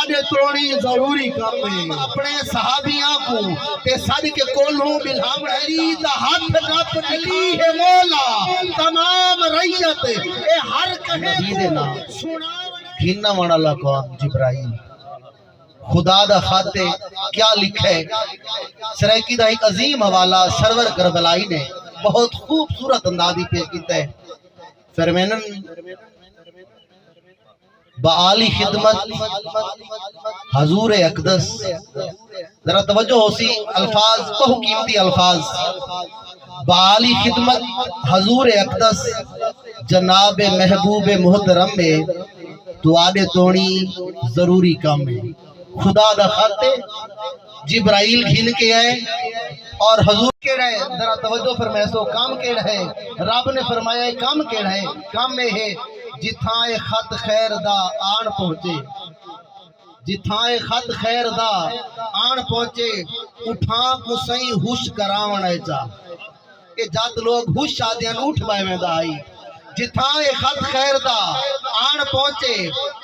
دعانے توڑی ضروری کام اپنے صحابیاں کو تے صدقے کولوں بلہم علی دا ہاتھ نپ علی ہے مولا تمام ریت اے ہر کہے کو گھننا وانا لکھوان جبرائیل خدا دا خاتے کیا لکھے سریکی دا ایک عظیم حوالہ سرور کربلائی نے بہت خوبصورت اندازی پیش کیتا ہے فرمینن بعالی خدمت حضور اقدس ذرا توجہ ہو سی الفاظ بہت قیمتی الفاظ بعالی خدمت حضور اقدس جناب محبوب محترم میں دعانے توڑی ضروری کام ہے خدا دا خاتے جبرائیل گھن کے آئے اور حضور کے رہے ذرا توجہ فرمائے سو کام کے رہے رب نے فرمایا کام کے رہے کام میں ہے جتھائے خط خیر دا آن پہنچے جتھائے خط خیر دا آن پہنچے اٹھاں کو سہیں ہوش کراون ہے چاہ کہ جات لوگ ہوش شادیاں اٹھ بائے میں دا آئی جتھائے خط خیر دا آن پہنچے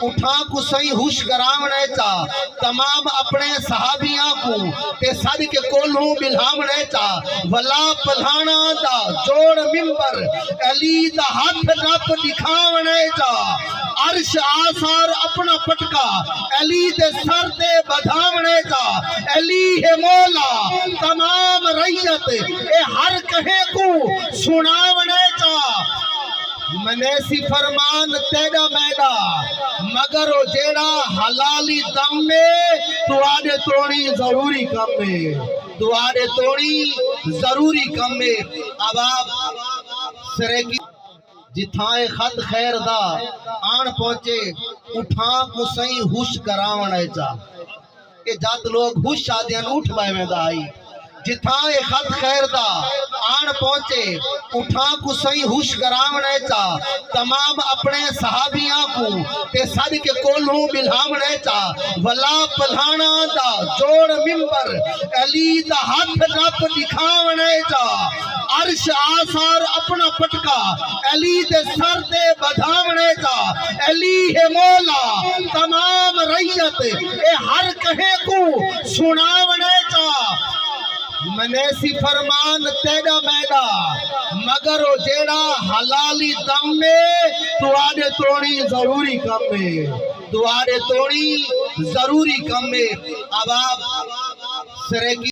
اٹھاں کو سہیں ہوش کراونے چا تمام اپنے صحابیاں کو تے صدقے کولوں بلہامنے چا ولا پلھانا دا جوڑ ممبر علی دا ہاتھ نپ دکھاونے چا عرش آثار اپنا پٹکا علی دے سر دے بدھاونے چا علی ہے مولا تمام ریت اے ہر کہے کو سناونے چا منیسی فرمان تیڑا میڈا مگر او جیڑا حلالی دم میں دعانے توڑی ضروری کم میں دعانے توڑی ضروری کم میں اب آپ سریکی جتھائے خط خیر دا آن پہنچے اٹھاں کو سہیں ہوش کراون ہے چاہ کہ جات لوگ ہوش شادیاں اٹھ بائے میں دا آئی جتھائے خط خیر دا آن پہنچے اٹھاں کو سہیں ہوش کراونے چا تمام اپنے صحابیاں کو تے صدقے کولوں بلہامنے چا ولا پلھانا دا جوڑ ممبر علی دا ہاتھ نپ دکھاونے چا عرش آثار اپنا پٹکا علی دے سر دے بدھاونے چا علی ہے مولا تمام ریت اے ہر کہے کو سناونے چا منیسی فرمان تیڑا میڈا مگر او جیڑا حلالی دم میں دعانے توڑی ضروری کم میں دعانے توڑی ضروری کم میں اب آپ سریکی